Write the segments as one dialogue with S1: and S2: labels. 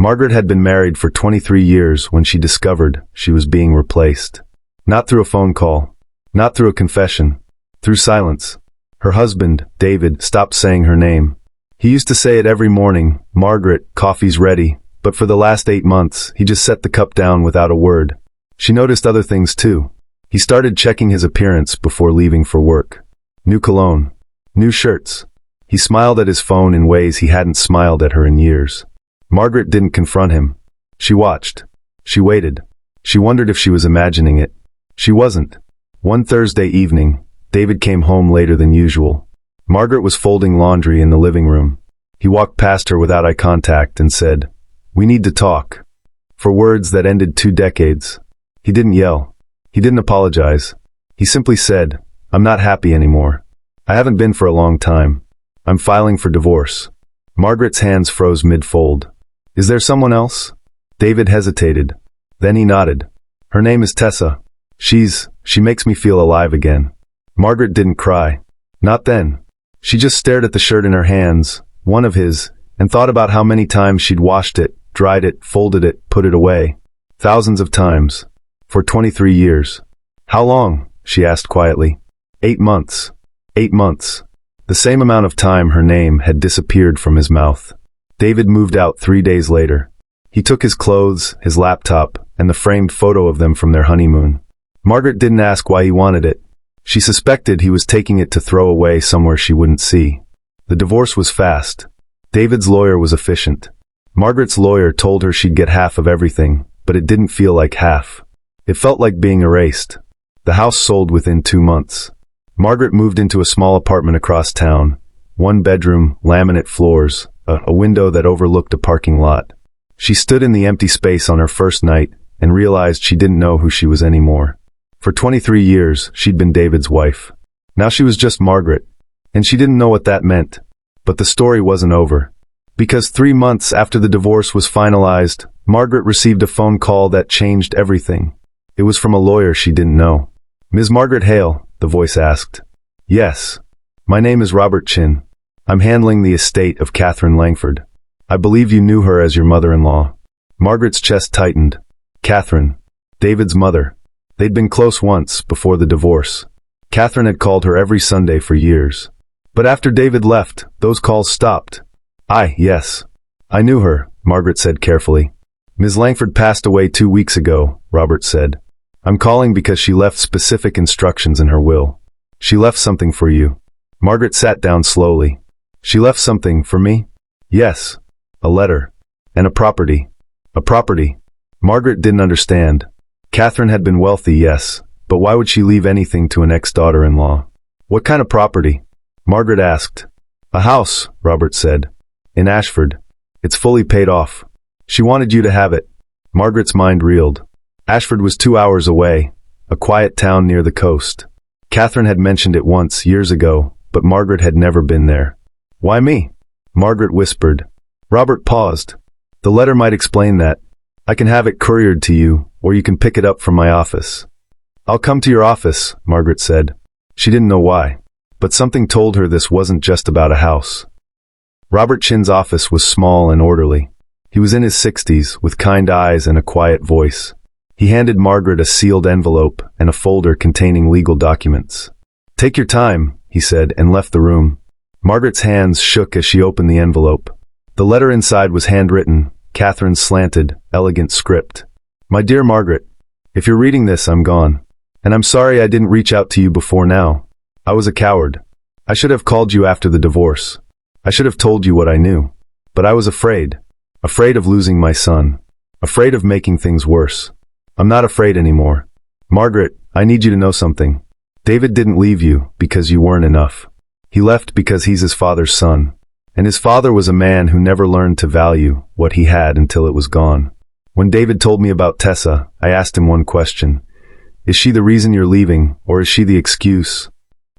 S1: Margaret had been married for 23 years when she discovered she was being replaced. Not through a phone call. Not through a confession. Through silence. Her husband, David, stopped saying her name. He used to say it every morning, "Margaret, coffee's ready," but for the last 8 months, he just set the cup down without a word. She noticed other things too. He started checking his appearance before leaving for work. New cologne. New shirts. He smiled at his phone in ways he hadn't smiled at her in years. Margaret didn't confront him. She watched. She waited. She wondered if she was imagining it. She wasn't. One Thursday evening, David came home later than usual. Margaret was folding laundry in the living room. He walked past her without eye contact and said, "We need to talk." For words that ended 2 decades. He didn't yell. He didn't apologize. He simply said, "I'm not happy anymore. I haven't been for a long time. I'm filing for divorce." Margaret's hands froze mid-fold. "Is there someone else?" David hesitated. Then he nodded. "Her name is Tessa. She makes me feel alive again." Margaret didn't cry. Not then. She just stared at the shirt in her hands, one of his, and thought about how many times she'd washed it, dried it, folded it, put it away. Thousands of times. For 23 years. "How long?" she asked quietly. 8 months. 8 months. The same amount of time her name had disappeared from his mouth. David moved out 3 days later. He took his clothes, his laptop, and the framed photo of them from their honeymoon. Margaret didn't ask why he wanted it. She suspected he was taking it to throw away somewhere she wouldn't see. The divorce was fast. David's lawyer was efficient. Margaret's lawyer told her she'd get half of everything, but it didn't feel like half. It felt like being erased. The house sold within 2 months. Margaret moved into a small apartment across town. 1 bedroom, laminate floors, a window that overlooked a parking lot. She stood in the empty space on her first night and realized she didn't know who she was anymore. For 23 years, she'd been David's wife. Now she was just Margaret, and she didn't know what that meant. But the story wasn't over. Because 3 months after the divorce was finalized, Margaret received a phone call that changed everything. It was from a lawyer she didn't know. "Ms. Margaret Hale?" the voice asked. "Yes. My name is Robert Chin. I'm handling the estate of Catherine Langford. I believe you knew her as your mother-in-law." Margaret's chest tightened. Catherine. David's mother. They'd been close once, before the divorce. Catherine had called her every Sunday for years. But after David left, those calls stopped. Yes. I knew her," Margaret said carefully. "Ms. Langford passed away 2 weeks ago," Robert said. "I'm calling because she left specific instructions in her will. She left something for you." Margaret sat down slowly. "She left something for me?" "Yes. A letter. And a property." "A property?" Margaret didn't understand. Catherine had been wealthy, yes, but why would she leave anything to an ex-daughter-in-law? "What kind of property?" Margaret asked. "A house," Robert said. "In Ashford. It's fully paid off. She wanted you to have it." Margaret's mind reeled. Ashford was 2 hours away, a quiet town near the coast. Catherine had mentioned it once, years ago, but Margaret had never been there. "Why me?" Margaret whispered. Robert paused. "The letter might explain that. I can have it couriered to you, or you can pick it up from my office." "I'll come to your office," Margaret said. She didn't know why, but something told her this wasn't just about a house. Robert Chin's office was small and orderly. He was in his 60s, with kind eyes and a quiet voice. He handed Margaret a sealed envelope and a folder containing legal documents. "Take your time," he said, and left the room. Margaret's hands shook as she opened the envelope. The letter inside was handwritten, Catherine's slanted, elegant script. "My dear Margaret, if you're reading this, I'm gone. And I'm sorry I didn't reach out to you before now. I was a coward. I should have called you after the divorce. I should have told you what I knew. But I was afraid. Afraid of losing my son. Afraid of making things worse. I'm not afraid anymore. Margaret, I need you to know something. David didn't leave you because you weren't enough. He left because he's his father's son. And his father was a man who never learned to value what he had until it was gone. When David told me about Tessa, I asked him one question. Is she the reason you're leaving, or is she the excuse?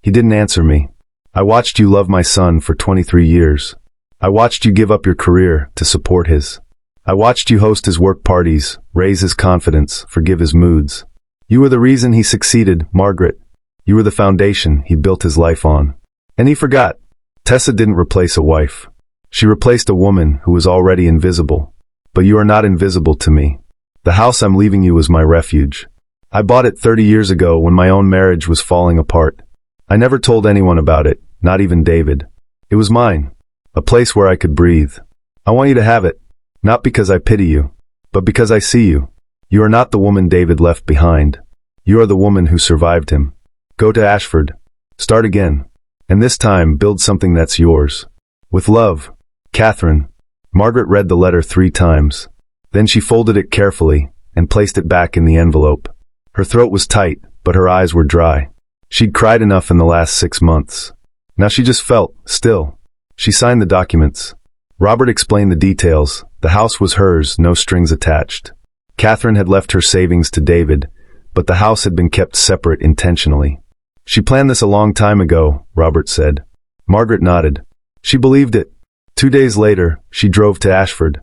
S1: He didn't answer me. I watched you love my son for 23 years. I watched you give up your career to support his. I watched you host his work parties, raise his confidence, forgive his moods. You were the reason he succeeded, Margaret. You were the foundation he built his life on. And he forgot. Tessa didn't replace a wife. She replaced a woman who was already invisible. but you are not invisible to me. The house I'm leaving you was my refuge. I bought it 30 years ago when my own marriage was falling apart. I never told anyone about it, not even David. It was mine, a place where I could breathe. I want you to have it, not because I pity you, but because I see you. You are not the woman David left behind. You are the woman who survived him. Go to Ashford. Start again. And this time, build something that's yours. With love, Catherine. Margaret read the letter 3 times. Then she folded it carefully and placed it back in the envelope. Her throat was tight, but her eyes were dry. She'd cried enough in the last 6 months. Now she just felt still. She signed the documents. Robert explained the details. The house was hers, no strings attached. Catherine had left her savings to David, but the house had been kept separate intentionally. She planned this a long time ago, Robert said. Margaret nodded. She believed it. 2 days later, she drove to Ashford.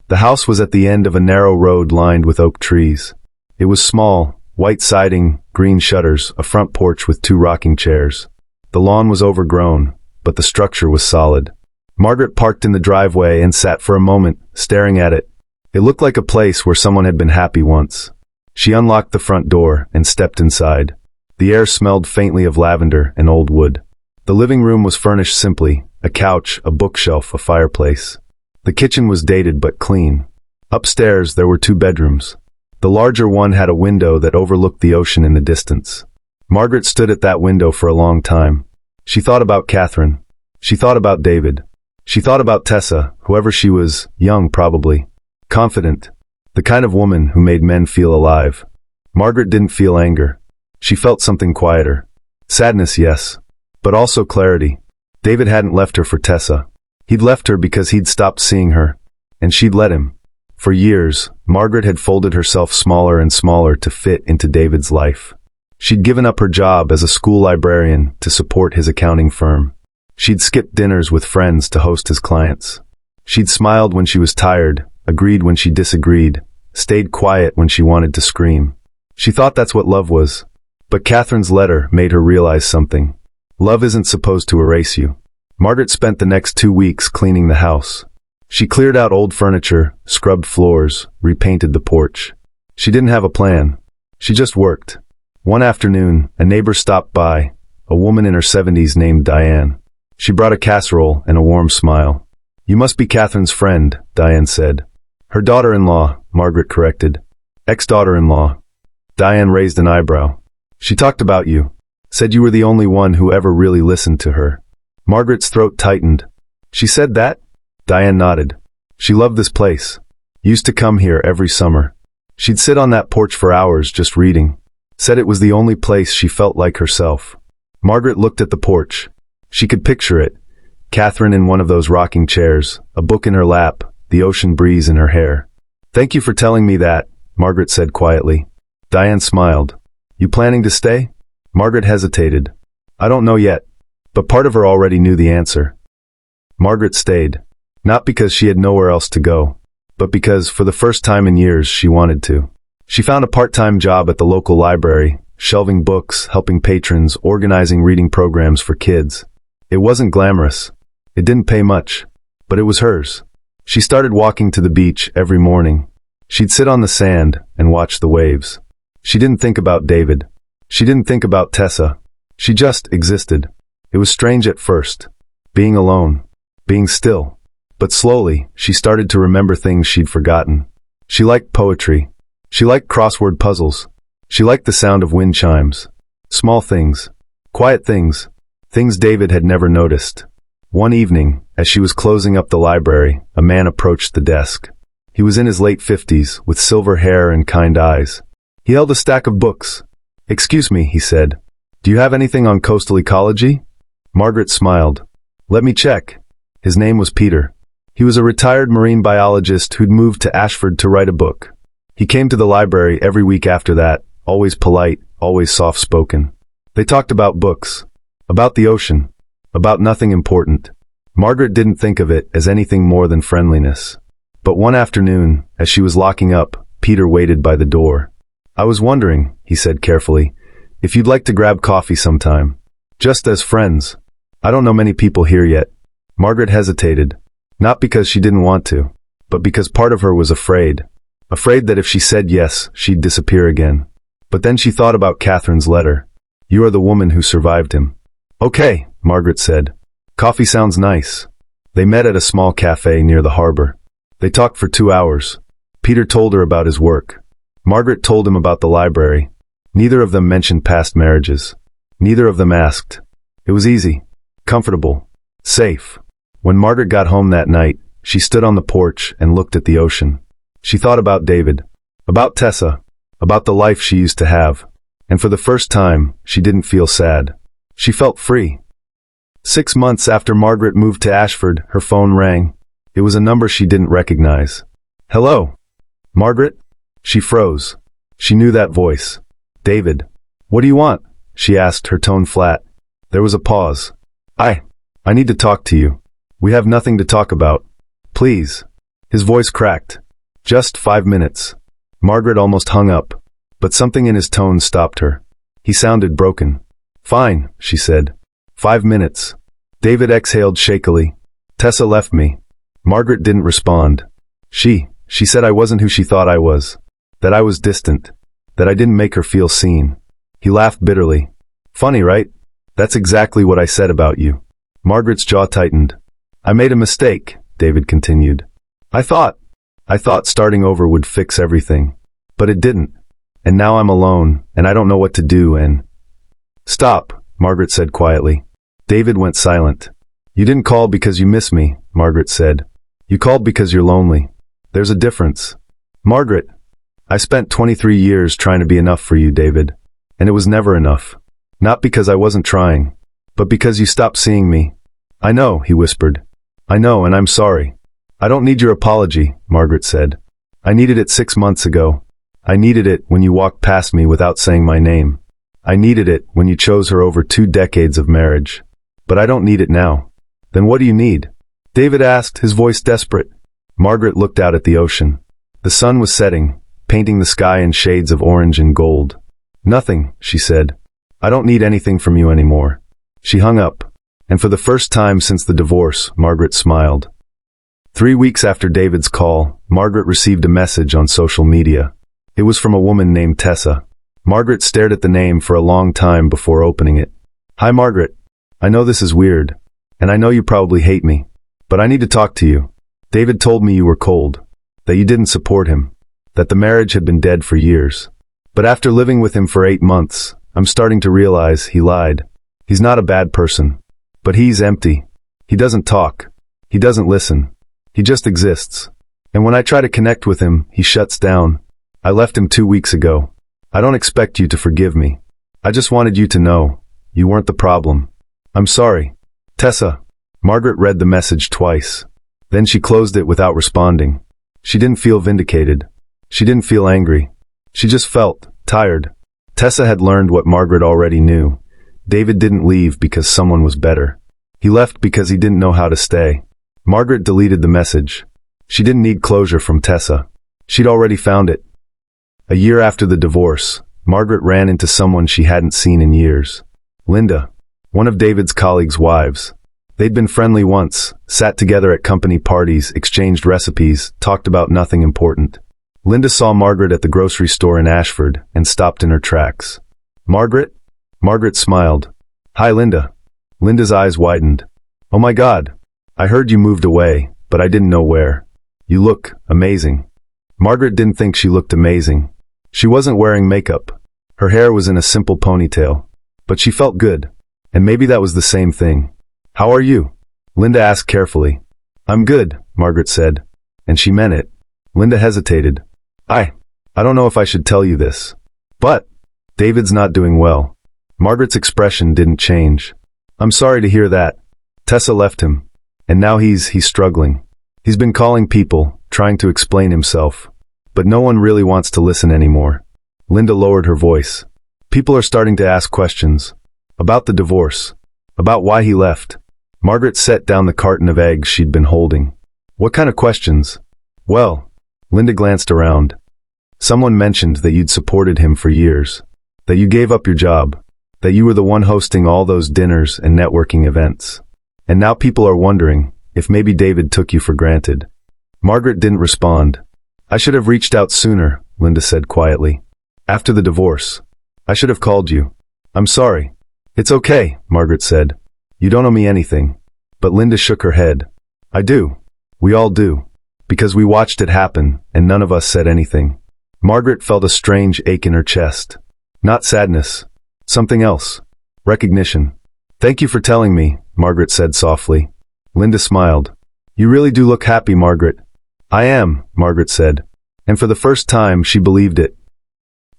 S1: The house was at the end of a narrow road lined with oak trees. It was small, white siding, green shutters, a front porch with 2 rocking chairs. The lawn was overgrown, but the structure was solid. Margaret parked in the driveway and sat for a moment, staring at it. It looked like a place where someone had been happy once. She unlocked the front door and stepped inside. The air smelled faintly of lavender and old wood. The living room was furnished simply, a couch, a bookshelf, a fireplace. The kitchen was dated but clean. Upstairs there were 2 bedrooms. The larger one had a window that overlooked the ocean in the distance. Margaret stood at that window for a long time. She thought about Catherine. She thought about David. She thought about Tessa, whoever she was, young probably. Confident. The kind of woman who made men feel alive. Margaret didn't feel anger. She felt something quieter. Sadness, yes. But also clarity. David hadn't left her for Tessa. He'd left her because he'd stopped seeing her. And she'd let him. For years, Margaret had folded herself smaller and smaller to fit into David's life. She'd given up her job as a school librarian to support his accounting firm. She'd skipped dinners with friends to host his clients. She'd smiled when she was tired, agreed when she disagreed, stayed quiet when she wanted to scream. She thought that's what love was. But Catherine's letter made her realize something. Love isn't supposed to erase you. Margaret spent the next 2 weeks cleaning the house. She cleared out old furniture, scrubbed floors, repainted the porch. She didn't have a plan. She just worked. One afternoon, a neighbor stopped by, a woman in her 70s named Diane. She brought a casserole and a warm smile. You must be Catherine's friend, Diane said. Her daughter-in-law, Margaret corrected. Ex-daughter-in-law. Diane raised an eyebrow. She talked about you. Said you were the only one who ever really listened to her. Margaret's throat tightened. She said that? Diane nodded. She loved this place. Used to come here every summer. She'd sit on that porch for hours just reading. Said it was the only place she felt like herself. Margaret looked at the porch. She could picture it. Catherine in one of those rocking chairs, a book in her lap, the ocean breeze in her hair. Thank you for telling me that, Margaret said quietly. Diane smiled. You planning to stay? Margaret hesitated. I don't know yet. But part of her already knew the answer. Margaret stayed. Not because she had nowhere else to go, but because, for the first time in years, she wanted to. She found a part-time job at the local library, shelving books, helping patrons, organizing reading programs for kids. It wasn't glamorous. It didn't pay much. But it was hers. She started walking to the beach every morning. She'd sit on the sand and watch the waves. She didn't think about David. She didn't think about Tessa. She just existed. It was strange at first. Being alone. Being still. But slowly, she started to remember things she'd forgotten. She liked poetry. She liked crossword puzzles. She liked the sound of wind chimes. Small things. Quiet things. Things David had never noticed. One evening, as she was closing up the library, a man approached the desk. He was in his late 50s, with silver hair and kind eyes. He held a stack of books. Excuse me, he said. Do you have anything on coastal ecology? Margaret smiled. Let me check. His name was Peter. He was a retired marine biologist who'd moved to Ashford to write a book. He came to the library every week after that, always polite, always soft-spoken. They talked about books. About the ocean. About nothing important. Margaret didn't think of it as anything more than friendliness. But one afternoon, as she was locking up, Peter waited by the door. I was wondering, he said carefully, if you'd like to grab coffee sometime. Just as friends. I don't know many people here yet. Margaret hesitated. Not because she didn't want to, but because part of her was afraid. Afraid that if she said yes, she'd disappear again. But then she thought about Catherine's letter. You are the woman who survived him. Okay, Margaret said. Coffee sounds nice. They met at a small cafe near the harbor. They talked for 2 hours. Peter told her about his work. Margaret told him about the library. Neither of them mentioned past marriages. Neither of them asked. It was easy, comfortable, safe. When Margaret got home that night, she stood on the porch and looked at the ocean. She thought about David, about Tessa, about the life she used to have. And for the first time, she didn't feel sad. She felt free. 6 months after Margaret moved to Ashford, her phone rang. It was a number she didn't recognize. Hello? Margaret? She froze. She knew that voice. David. What do you want? She asked, her tone flat. There was a pause. I need to talk to you. We have nothing to talk about. Please. His voice cracked. Just 5 minutes. Margaret almost hung up, but something in his tone stopped her. He sounded broken. Fine, she said. 5 minutes. David exhaled shakily. Tessa left me. Margaret didn't respond. She said I wasn't who she thought I was. That I was distant. That I didn't make her feel seen. He laughed bitterly. Funny, right? That's exactly what I said about you. Margaret's jaw tightened. I made a mistake, David continued. I thought starting over would fix everything. But it didn't. And now I'm alone, and I don't know what to do, and... Stop, Margaret said quietly. David went silent. You didn't call because you miss me, Margaret said. You called because you're lonely. There's a difference. Margaret, I spent 23 years trying to be enough for you, David. And it was never enough. Not because I wasn't trying, but because you stopped seeing me. I know, he whispered. I know, and I'm sorry. I don't need your apology, Margaret said. I needed it 6 months ago. I needed it when you walked past me without saying my name. I needed it when you chose her over 2 decades of marriage. But I don't need it now. Then what do you need? David asked, his voice desperate. Margaret looked out at the ocean. The sun was setting, painting the sky in shades of orange and gold. Nothing, she said. I don't need anything from you anymore. She hung up. And for the first time since the divorce, Margaret smiled. 3 weeks after David's call, Margaret received a message on social media. It was from a woman named Tessa. Margaret stared at the name for a long time before opening it. Hi, Margaret. I know this is weird, and I know you probably hate me, but I need to talk to you. David told me you were cold, that you didn't support him, that the marriage had been dead for years. But after living with him for 8 months, I'm starting to realize he lied. He's not a bad person, but he's empty. He doesn't talk. He doesn't listen. He just exists. And when I try to connect with him, he shuts down. I left him 2 weeks ago. I don't expect you to forgive me. I just wanted you to know, you weren't the problem. I'm sorry. Tessa. Margaret read the message twice. Then she closed it without responding. She didn't feel vindicated. She didn't feel angry. She just felt tired. Tessa had learned what Margaret already knew. David didn't leave because someone was better. He left because he didn't know how to stay. Margaret deleted the message. She didn't need closure from Tessa. She'd already found it. A year after the divorce, Margaret ran into someone she hadn't seen in years. Linda, one of David's colleagues' wives. They'd been friendly once, sat together at company parties, exchanged recipes, talked about nothing important. Linda saw Margaret at the grocery store in Ashford and stopped in her tracks. Margaret? Margaret smiled. Hi, Linda. Linda's eyes widened. Oh my God. I heard you moved away, but I didn't know where. You look amazing. Margaret didn't think she looked amazing. She wasn't wearing makeup. Her hair was in a simple ponytail. But she felt good. And maybe that was the same thing. How are you? Linda asked carefully. I'm good, Margaret said. And she meant it. Linda hesitated. I don't know if I should tell you this. But David's not doing well. Margaret's expression didn't change. I'm sorry to hear that. Tessa left him. And now he's struggling. He's been calling people, trying to explain himself. But no one really wants to listen anymore. Linda lowered her voice. People are starting to ask questions. About the divorce. About why he left. Margaret set down the carton of eggs she'd been holding. What kind of questions? Well, Linda glanced around. Someone mentioned that you'd supported him for years. That you gave up your job. That you were the one hosting all those dinners and networking events. And now people are wondering if maybe David took you for granted. Margaret didn't respond. I should have reached out sooner, Linda said quietly. After the divorce. I should have called you. I'm sorry. It's okay, Margaret said. You don't owe me anything. But Linda shook her head. I do. We all do. Because we watched it happen, and none of us said anything. Margaret felt a strange ache in her chest. Not sadness. Something else. Recognition. Thank you for telling me, Margaret said softly. Linda smiled. You really do look happy, Margaret. I am, Margaret said. And for the first time, she believed it.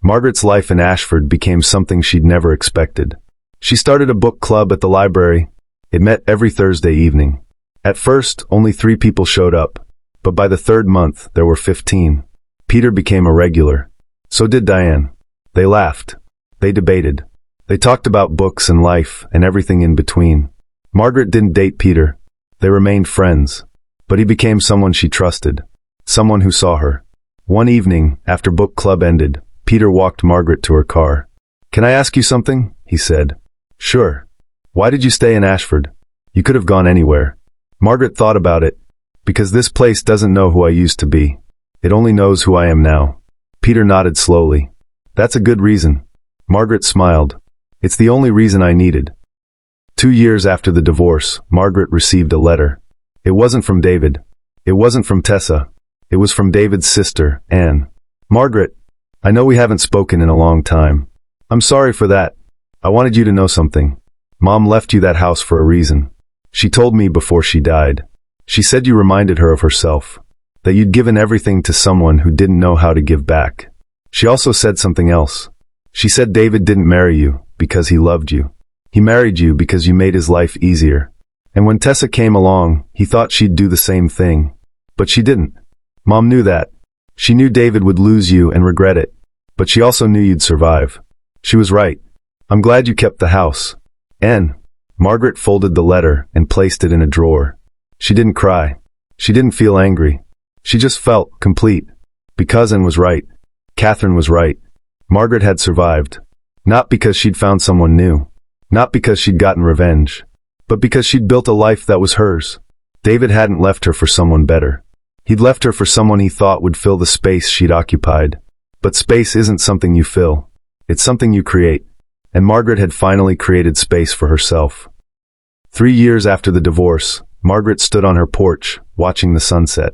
S1: Margaret's life in Ashford became something she'd never expected. She started a book club at the library. It met every Thursday evening. At first, only 3 people showed up. But by the 3rd month, there were 15. Peter became a regular. So did Diane. They laughed. They debated. They talked about books and life and everything in between. Margaret didn't date Peter. They remained friends. But he became someone she trusted. Someone who saw her. One evening, after book club ended, Peter walked Margaret to her car. Can I ask you something? He said. Sure. Why did you stay in Ashford? You could have gone anywhere. Margaret thought about it. Because this place doesn't know who I used to be. It only knows who I am now. Peter nodded slowly. That's a good reason. Margaret smiled. It's the only reason I needed. 2 years after the divorce, Margaret received a letter. It wasn't from David. It wasn't from Tessa. It was from David's sister, Anne. Margaret, I know we haven't spoken in a long time. I'm sorry for that. I wanted you to know something. Mom left you that house for a reason. She told me before she died. She said you reminded her of herself. That you'd given everything to someone who didn't know how to give back. She also said something else. She said David didn't marry you because he loved you. He married you because you made his life easier. And when Tessa came along, he thought she'd do the same thing. But she didn't. Mom knew that. She knew David would lose you and regret it. But she also knew you'd survive. She was right. I'm glad you kept the house. Anne. Margaret folded the letter and placed it in a drawer. She didn't cry. She didn't feel angry. She just felt complete. Because Anne was right. Catherine was right. Margaret had survived. Not because she'd found someone new. Not because she'd gotten revenge. But because she'd built a life that was hers. David hadn't left her for someone better. He'd left her for someone he thought would fill the space she'd occupied. But space isn't something you fill. It's something you create. And Margaret had finally created space for herself. 3 years after the divorce, Margaret stood on her porch, watching the sunset.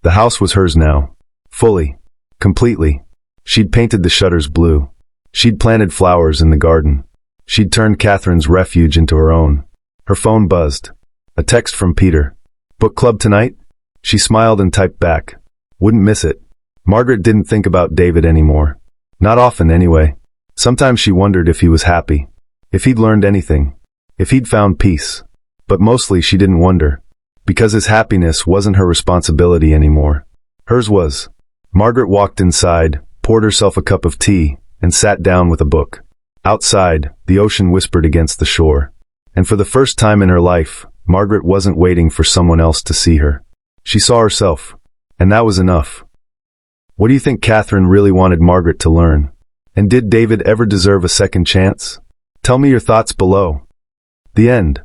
S1: The house was hers now. Fully. Completely. She'd painted the shutters blue. She'd planted flowers in the garden. She'd turned Catherine's refuge into her own. Her phone buzzed. A text from Peter. Book club tonight? She smiled and typed back. Wouldn't miss it. Margaret didn't think about David anymore. Not often, anyway. Sometimes she wondered if he was happy. If he'd learned anything. If he'd found peace. But mostly she didn't wonder. Because his happiness wasn't her responsibility anymore. Hers was. Margaret walked inside, poured herself a cup of tea, and sat down with a book. Outside, the ocean whispered against the shore. And for the first time in her life, Margaret wasn't waiting for someone else to see her. She saw herself. And that was enough. What do you think Catherine really wanted Margaret to learn? And did David ever deserve a second chance? Tell me your thoughts below. The end.